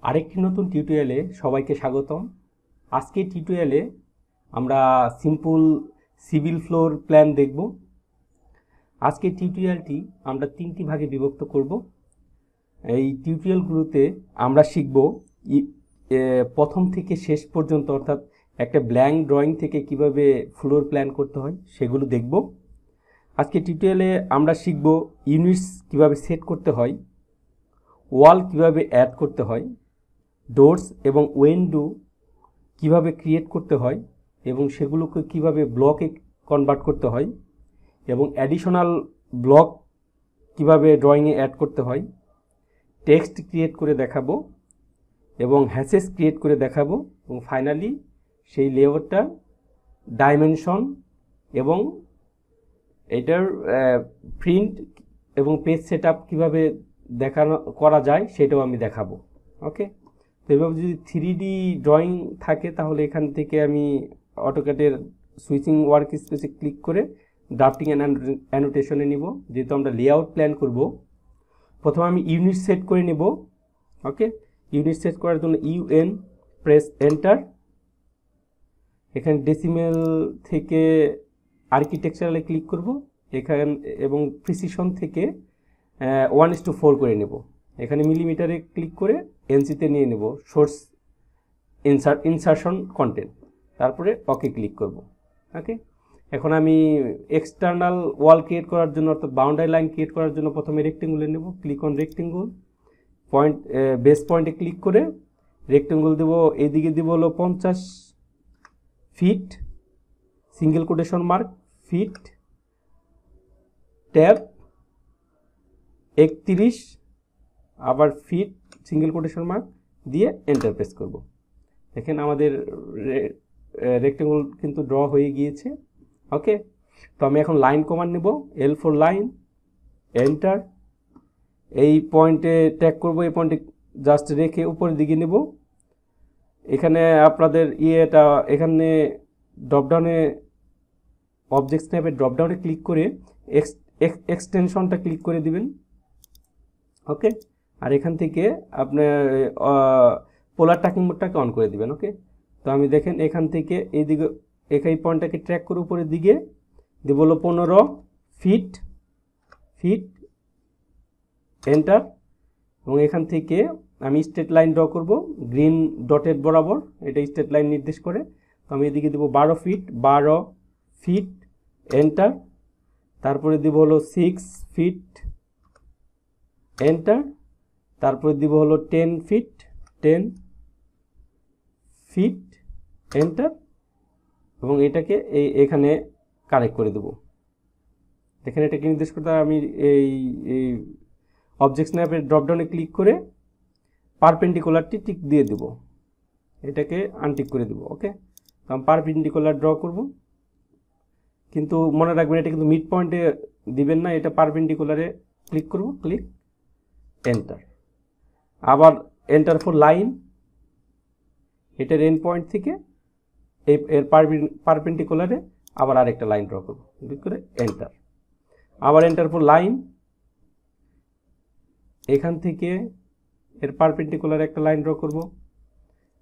আরেকটি নতুন টিউটোরিয়ালে সবাইকে স্বাগতম। আজকে টিউটোরিয়ালে আমরা সিম্পল সিভিল ফ্লোর প্ল্যান দেখব। আজকের টিউটোরিয়ালটি আমরা তিনটি ভাগে বিভক্ত করব। এই টিউটোরিয়ালগুলোতে আমরা শিখব প্রথম থেকে শেষ পর্যন্ত, অর্থাৎ একটা ব্ল্যাঙ্ক ড্রয়িং থেকে কিভাবে ফ্লোর প্ল্যান করতে হয় সেগুলো দেখব। আজকে টিউটোরিয়ালে আমরা শিখব ইউনিটস কিভাবে সেট করতে হয়, ওয়াল কিভাবে অ্যাড করতে হয়, ডোরস এবং উইন্ডো কিভাবে ক্রিয়েট করতে হয় এবং সেগুলোকে কিভাবে ব্লকে কনভার্ট করতে হয়, এবং অ্যাডিশনাল ব্লক কিভাবে ড্রয়িংয়ে অ্যাড করতে হয়, টেক্সট ক্রিয়েট করে দেখাবো এবং হ্যাশেস ক্রিয়েট করে দেখাবো, এবং ফাইনালি সেই লেআউটটা ডাইমেনশন এবং এটার প্রিন্ট এবং পেজ সেট আপ কীভাবে দেখানো করা যায় সেটাও আমি দেখাবো। ওকে, তো এভাবে যদি 3D ড্রয়িং থাকে তাহলে এখান থেকে আমি অটোক্যাডের সুইচিং ওয়ার্ক স্পেসে ক্লিক করে ড্রাফটিং অ্যান্ড অ্যানোটেশনে নিব। যেহেতু আমরা লেআউট প্ল্যান করব, প্রথমে আমি ইউনিট সেট করে নেব। ওকে, ইউনিট সেট করার জন্য ইউএন প্রেস এন্টার। এখানে ডেসিমেল থেকে আর্কিটেকচারালে ক্লিক করব এখানে, এবং প্রিসিশন থেকে 1:4 করে নেব। এখানে মিলিমিটারে ক্লিক করে এনসিতে নিয়ে নেব সোর্স ইনসারশন কন্টেন্ট, তারপরে ওকে ক্লিক করব। ওকে, এখন আমি এক্সটার্নাল ওয়াল ক্রিয়েট করার জন্য, অর্থাৎ বাউন্ডারি লাইন ক্রিয়েট করার জন্য প্রথমে রেক্টেঙ্গুলে নেব। Click on rectangle, point base পয়েন্টে ক্লিক করে রেক্টেঙ্গুল দেব। এইদিকে দিব হলো 50 feet, single quotation mark feet, tab 31, আবার ফিট সিঙ্গেল কোটেশন মার্ক দিয়ে এন্টার প্রেস করব। দেখেন আমাদের রেক্টেঙ্গুল কিন্তু ড্র হয়ে গিয়েছে। ওকে, তো আমি এখন লাইন কমান্ড নেব, L4 লাইন, এন্টার। এই পয়েন্টে ট্যাগ করব, এই পয়েন্টে জাস্ট রেখে উপরের দিকে নেব। এখানে আপনাদের এটা এখানে ড্রপডাউনে অবজেক্ট স্ন্যাপের ড্রপডাউনে ক্লিক করে এক্সটেনশনটা ক্লিক করে দিবেন। ওকে, আর এখান থেকে আপনার পোলার ট্র্যাকিং মোডটাকে অন করে দিবেন। ওকে, তো আমি দেখেন এখান থেকে এইদিকে এই পয়েন্টটাকে ট্র্যাক করে উপরের দিকে দিব হলো 15 ফিট, এন্টার। এবং এখান থেকে আমি স্ট্রেট লাইন ড্র করব গ্রিন ডটেড বরাবর, এটা স্ট্রেট লাইন নির্দেশ করে। তো আমি এদিকে দেবো 12 ফিট, এন্টার। তারপরে দিব হলো 6 ফিট, এন্টার। তারপরে দিব হলো 10 ফিট, এন্টার। এবং এটাকে এখানে কানেক্ট করে দেব। এখানে এটাকে নির্দেশ করতে আমি এই অবজেক্ট স্ন্যাপের ড্রপডাউনে ক্লিক করে পারপেন্ডিকুলারটি টিক দিয়ে দেব, এটাকে আনটিক করে দেব। ওকে, তো আমি পারপেন্ডিকুলার ড্র করব, কিন্তু মনে রাখবেন এটা কিন্তু মিড পয়েন্টে দিবেন না, এটা পারপেন্ডিকুলারে ক্লিক করব, ক্লিক এন্টার। আবার এন্টার ফর লাইন, এটার এন্ড পয়েন্ট থেকে এর পারপেন্ডিকুলারে আবার আরেকটা লাইন ড্র করব, ক্লিক করে এন্টার। আবার এন্টার ফর লাইন, এখান থেকে এর পারপেন্ডিকুলার একটা লাইন ড্র করব,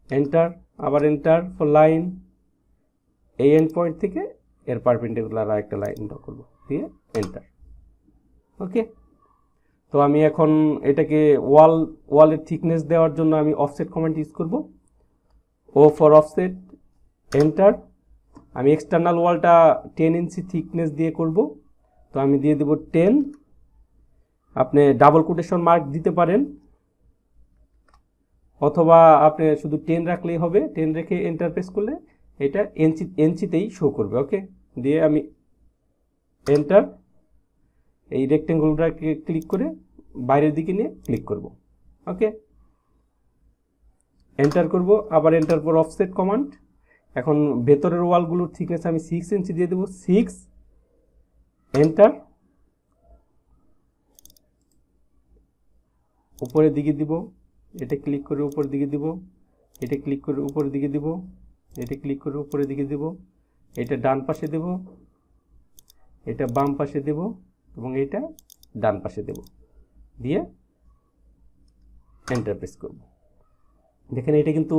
এন্টার। আবার এন্টার ফর লাইন, এই এন্ড পয়েন্ট থেকে এর পারপেন্ডিকুলার আরেকটা লাইন ড্র করব, দিয়ে এন্টার। ওকে, তো আমি এখন এটাকে ওয়ালের থিকনেস দেওয়ার জন্য আমি অফসেট কমান্ড ইউজ করব। O for offset, enter. আমি এক্সটার্নাল ওয়ালটা 10 ইঞ্চি থিকনেস দিয়ে করব, তো আমি দিয়ে দেব 10। আপনি ডাবল কোটেশন মার্ক দিতে পারেন, অথবা আপনি শুধু 10 রাখলেই হবে। 10 রেখে এন্টার প্রেস করলে এটা এনসিতেই শো করবে। ওকে, দিয়ে আমি এন্টার, এই রেক্টেঙ্গুলটাকে ক্লিক করে বাইরের দিকে নিয়ে ক্লিক করব। ওকে, এন্টার করব, আবার এন্টার পর অফসেট কমান্ড। এখন ভেতরের ওয়ালগুলোর থিকনেস আমি 6 ইঞ্চি দিয়ে দেবো, 6, এন্টার। উপরের দিকে দিব, এটা ক্লিক করে উপরের দিকে দিব, এটা ক্লিক করে উপরের দিকে দিব, এটা ক্লিক করে উপরের দিকে দিব, এটা ডান পাশে দেব, এটা বাম পাশে দেব, এবং এটা ডান পাশে দেব, দিয়ে এন্টার প্রেস করব। দেখেন এটা কিন্তু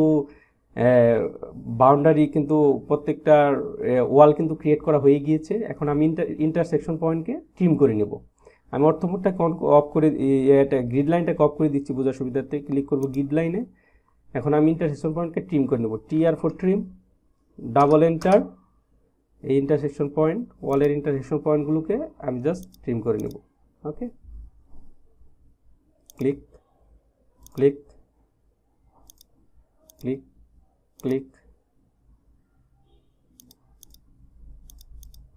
বাউন্ডারি কিন্তু প্রত্যেকটার ওয়াল কিন্তু ক্রিয়েট করা হয়ে গিয়েছে। এখন আমি ইন্টারসেকশন পয়েন্টকে ট্রিম করে নেব। আমি অর্থমোডটাকে অফ করে এটা গ্রিড লাইনটাকে অফ করে দিচ্ছি বোঝার সুবিধার্থে। ক্লিক করব গ্রিড লাইনে। এখন আমি ইন্টারসেকশন পয়েন্টকে ট্রিম করে নেব। TR for trim, double enter. এই ইন্টারসেকশন পয়েন্ট, ওয়ালের ইন্টারসেকশন পয়েন্টগুলোকে আমি জাস্ট ট্রিম করে নেব। Okay, click click click click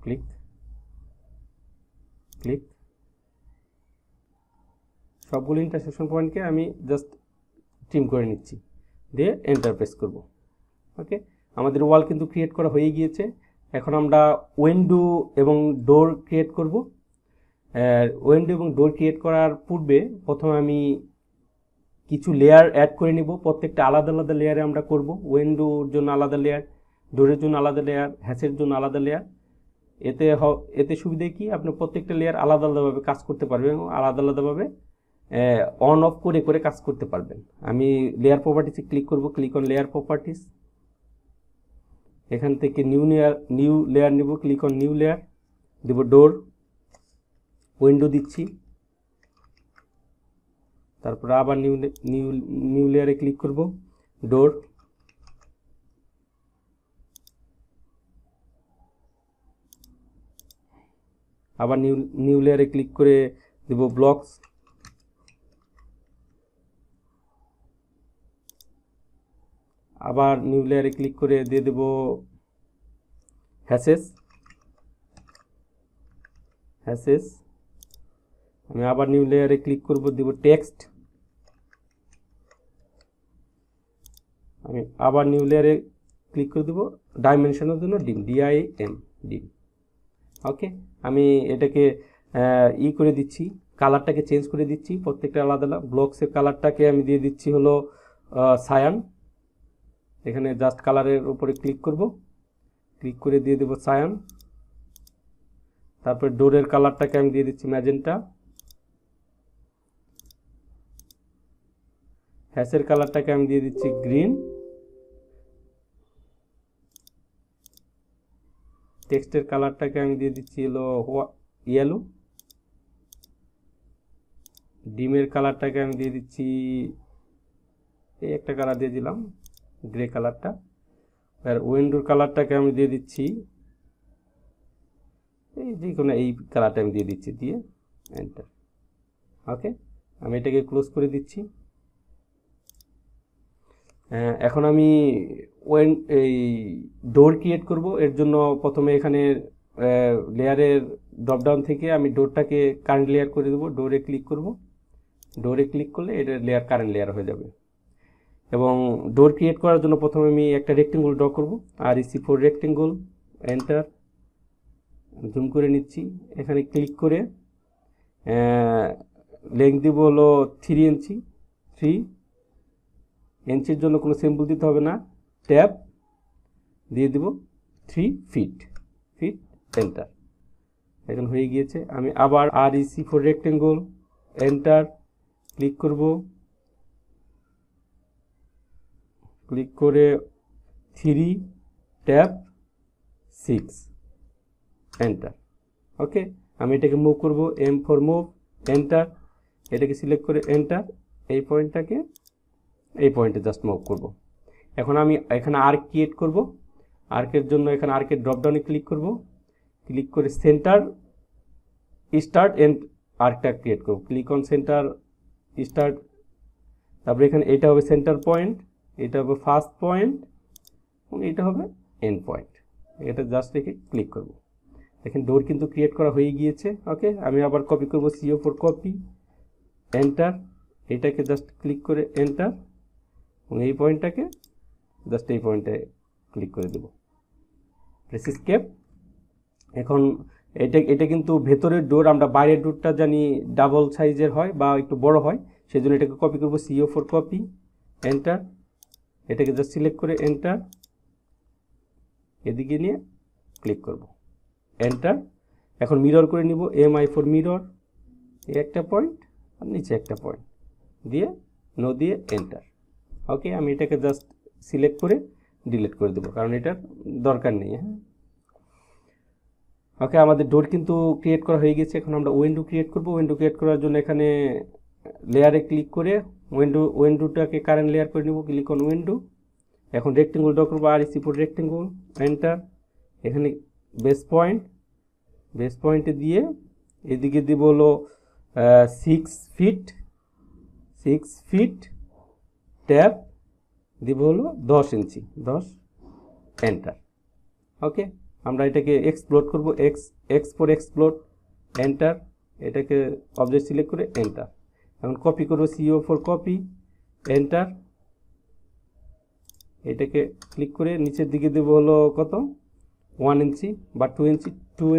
click click. সবগুলো ইন্টারসেকশন পয়েন্টকে আমি জাস্ট ট্রিম করে নিচ্ছি, দিয়ে এন্টার প্রেস করব। ওকে, আমাদের ওয়াল কিন্তু ক্রিয়েট করা হয়ে গিয়েছে। এখন আমরা উইন্ডো এবং ডোর ক্রিয়েট করব। উইন্ডো এবং ডোর ক্রিয়েট করার পূর্বে প্রথমে আমি কিছু লেয়ার অ্যাড করে নিব। প্রত্যেকটা আলাদা আলাদা লেয়ারে আমরা করব। উইন্ডোর জন্য আলাদা লেয়ার, ডোরের জন্য আলাদা লেয়ার, হ্যাচের জন্য আলাদা লেয়ার। এতে সুবিধা কি, আপনি প্রত্যেকটা লেয়ার আলাদা আলাদাভাবে কাজ করতে পারবেন এবং আলাদা আলাদাভাবে অন অফ করে করে কাজ করতে পারবেন। আমি লেয়ার প্রপার্টিসে ক্লিক করব, ক্লিক অন লেয়ার প্রপার্টিস। এখান থেকে নিউ লেয়ার নিব, ক্লিক অন নিউ লেয়ার, দেব ডোর, উইন্ডো দিচ্ছি, তারপর আবার নিউ লেয়ারে ক্লিক করব, ডোর, আবার নিউ লেয়ারে ক্লিক করে দেব ব্লকস, আবার নিউ লেয়ারে ক্লিক করে দিয়ে দেব হ্যাসেস। আমি আবার নিউ লেয়ারে ক্লিক করব, দেব টেক্সট। আমি আবার নিউ লেয়ারে ক্লিক করে দেব ডাইমেনশনের জন্য ডিম, DIM, ডিম। ওকে, আমি এটাকে করে দিচ্ছি, কালারটাকে চেঞ্জ করে দিচ্ছি প্রত্যেকটা আলাদা আলাদা। ব্লকসের কালারটাকে আমি দিয়ে দিচ্ছি হলো সায়ান। এখানে জাস্ট কালারের উপরে ক্লিক করব, ক্লিক করে দিয়ে দেব সায়ান। তারপর ডোরের কালারটাকে আমি দিয়ে দিচ্ছি ম্যাজেন্টা। হ্যাশের কালারটাকে আমি দিয়ে দিচ্ছি গ্রিন। টেক্সটের কালারটাকে আমি দিয়ে দিচ্ছি হলো ইয়েলো। ডিমের কালারটাকে আমি দিয়ে দিচ্ছি, এই একটা কালার দিয়ে দিলাম, গ্রে কালারটা। আর উইন্ডোর কালারটাকে আমি দিয়ে দিচ্ছি এই যে কোনো এই কালারটা আমি দিয়ে দিচ্ছি, দিয়ে এন্টার। ওকে, আমি এটাকে ক্লোজ করে দিচ্ছি। এখন আমি এই ডোর ক্রিয়েট করব। এর জন্য প্রথমে এখানে লেয়ারের ড্রপডাউন থেকে আমি ডোরটাকে কারেন্ট লেয়ার করে দেবো। ডোরে ক্লিক করব, ডোরে ক্লিক করলে এটা লেয়ার কারেন্ট লেয়ার হয়ে যাবে। এবং ডোর ক্রিয়েট করার জন্য প্রথমে আমি একটা রেক্টেঙ্গল ড্র করব, REC for rectangle, enter. Zoom করে নিচ্ছি, এখানে ক্লিক করে লেন্থ দিব হলো 3 ইঞ্চি। 3 ইঞ্চির জন্য কোনো সিম্বল দিতে হবে না, ট্যাব দিয়ে দিব 3 ফিট, এন্টার। এখন হয়ে গিয়েছে। আমি আবার REC for rectangle, enter, click করব, ক্লিক করে 3 ট্যাব 6, এন্টার। ওকে, আমি এটাকে মুভ করব, M ফর মুভ, এন্টার। এটাকে সিলেক্ট করে এন্টার। এই পয়েন্টটাকে এই পয়েন্টে জাস্ট মুভ করব। এখন আমি এখানে আর্ক ক্রিয়েট করব। আর্কের জন্য এখানে আর্কের ড্রপডাউনে ক্লিক করব, ক্লিক করে সেন্টার স্টার্ট এন্ড আর্কটা ক্রিয়েট করব। Click on centre start. তারপরে এখানে এটা হবে সেন্টার পয়েন্ট, এটা হবে ফার্স্ট পয়েন্ট এবং এটা হবে এন্ড পয়েন্ট। এটা জাস্ট রেখে ক্লিক করব। দেখেন ডোর কিন্তু ক্রিয়েট করা হয়ে গিয়েছে। ওকে, আমি আবার কপি করব, CO ফর কপি, এন্টার। এটাকে জাস্ট ক্লিক করে এন্টার এবং এই পয়েন্টটাকে জাস্ট এই পয়েন্টে ক্লিক করে দেব, প্রেস এস্কেপ। এখন এটা কিন্তু ভেতরের ডোর, আমরা বাইরের ডোরটা জানি ডাবল সাইজের হয় বা একটু বড় হয়, সেজন্য এটাকে কপি করব, CO ফর কপি, এন্টার। এটাকে জাস্ট সিলেক্ট করে এন্টার, এদিকে নিয়ে ক্লিক করব, এন্টার। এখন মিরর করে নিব, MI ফর মিরর, এই একটা পয়েন্ট আর নিচে একটা পয়েন্ট দিয়ে দিয়ে এন্টার। ওকে, আমি এটাকে জাস্ট সিলেক্ট করে ডিলিট করে দেবো, কারণ এটার দরকার নেই। হ্যাঁ, ওকে, আমাদের ডোর কিন্তু ক্রিয়েট করা হয়ে গেছে। এখন আমরা উইন্ডো ক্রিয়েট করব। উইন্ডো ক্রিয়েট করার জন্য এখানে লেয়ারে ক্লিক করে উইন্ডোটাকে কারেন্ট লেয়ার করে নেব। Click on window. এখন রেক্টেঙ্গল ড্র করবো, আর ফর রেক্টেঙ্গল, এন্টার। এখানে বেস পয়েন্টে দিয়ে এদিকে দিব হলো 6 ফিট, ট্যাপ দিব হলো 10 ইঞ্চি, 10, এন্টার। ওকে, আমরা এটাকে এক্সপ্লোড করব, এক্সপ্লোড, এন্টার। এটাকে অবজেক্ট সিলেক্ট করে এন্টার। এখন কপি করব, CO ফর কপি, এন্টার। এটাকে ক্লিক করে নিচের দিকে দেব হলো কত, 1 ইঞ্চি বা 2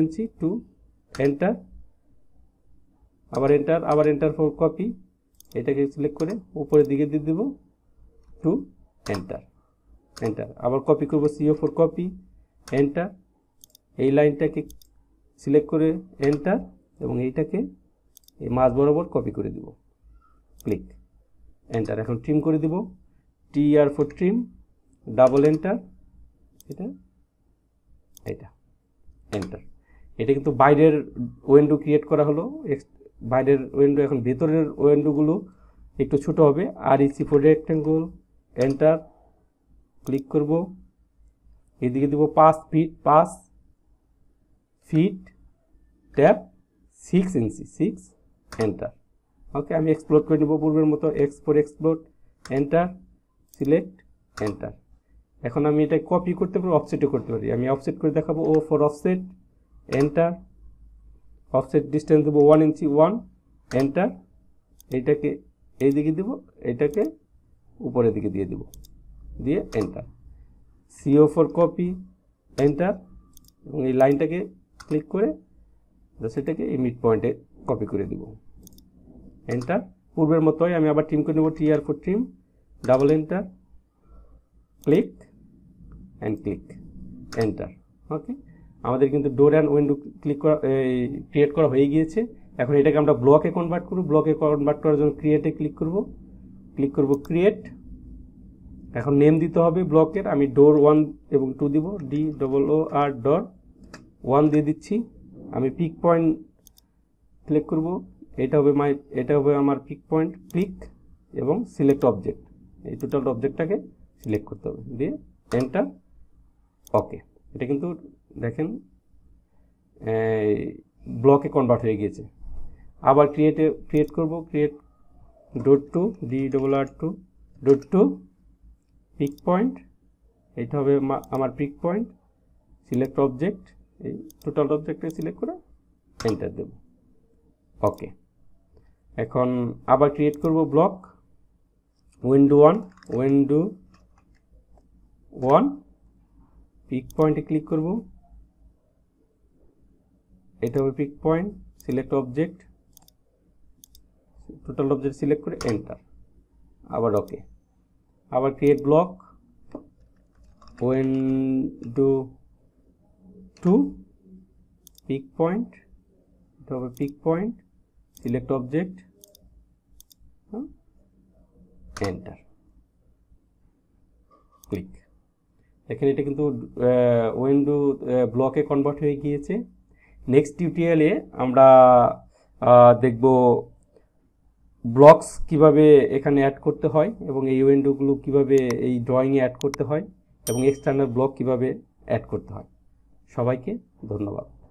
ইঞ্চি, 2, এন্টার। আবার এন্টার ফর কপি, এটাকে সিলেক্ট করে উপরের দিকে দিয়ে দেব 2, এন্টার। আবার কপি করব, CO ফর কপি, এন্টার। এই লাইনটাকে সিলেক্ট করে এন্টার, এবং এইটাকে এই মাঝ বরাবর কপি করে দিব, ক্লিক, এন্টার। এখন ট্রিম করে দিব, TR for trim, double enter, এটা এন্টার। এটা কিন্তু বাইরের উইন্ডো ক্রিয়েট করা হলো, বাইরের উইন্ডো। এখন ভেতরের উইন্ডোগুলো একটু ছোট হবে। আর ফর রেক্টেঙ্গল, এন্টার, ক্লিক করব। এদিকে দিব 5 ফিট, ট্যাপ 6 ইঞ্চি, 6, এন্টার। ওকে, আমি এক্সপ্লোড করে নেব পূর্বের মতো, এক্সপ্লোড, এন্টার, সিলেক্ট, এন্টার। এখন আমি এটা কপি করতে পারি, অফসেটও করতে পারি। আমি অফসেট করে দেখাবো, O for offset, enter. Offset distance দেবো 1 ইঞ্চি, 1, এন্টার। এইটাকে এইদিকে দিব, এটাকে উপরের দিকে দিয়ে দিব, দিয়ে enter. CO for copy, enter, এবং এই লাইনটাকে ক্লিক করে সেটাকে এই মিড পয়েন্টে কপি করে দিব, এন্টার। পূর্বের মতোই আমি আবার ট্রিম করে নেব, TR for trim, double enter, click and click, enter. Okay, আমাদের কিন্তু ডোর অ্যান্ড উইন্ডো ক্রিয়েট করা হয়ে গিয়েছে। এখন এটাকে আমরা ব্লকে কনভার্ট করব। ব্লকে কনভার্ট করার জন্য ক্রিয়েটে ক্লিক করব, ক্রিয়েট। এখন নেম দিতে হবে ব্লকের। আমি ডোর 1 এবং 2 দিব, DOOR ডোর 1 দিয়ে দিচ্ছি। আমি পিক পয়েন্ট সিলেক্ট করব, এটা হবে আমার পিক পয়েন্ট, ক্লিক, এবং সিলেক্ট অবজেক্ট, এই টোটাল অবজেক্টটাকে সিলেক্ট করতে হবে, দিয়ে এন্টার। ওকে, এটা কিন্তু দেখেন ব্লকে কনভার্ট হয়ে গিয়েছে। আবার ক্রিয়েট করব, create dot 2, DOOR2 dot 2, pick point, এটা হবে আমার পিক পয়েন্ট, সিলেক্ট অবজেক্ট, এই টোটাল অবজেক্টে সিলেক্ট করে এন্টার দেব। ওকে, এখন আবার ক্রিয়েট করব ব্লক, উইন্ডো 1, পিক পয়েন্টে ক্লিক করব, এটা হবে pick point, select object, total object select করে এন্টার। আবার ওকে, আবার create block, window 2, pick point, এটা হবে pick point, select object, enter, click. এখানে এটা কিন্তু উইন্ডো ব্লকে কনভার্ট হয়ে গিয়েছে। নেক্সট টিউটোরিয়ালে আমরা দেখব ব্লকস কিভাবে এখানে অ্যাড করতে হয়, এবং এই উইন্ডোগুলো কিভাবে এই ড্রয়িংয়ে অ্যাড করতে হয়, এবং এক্সটার্নাল ব্লক কিভাবে অ্যাড করতে হয়। সবাইকে ধন্যবাদ।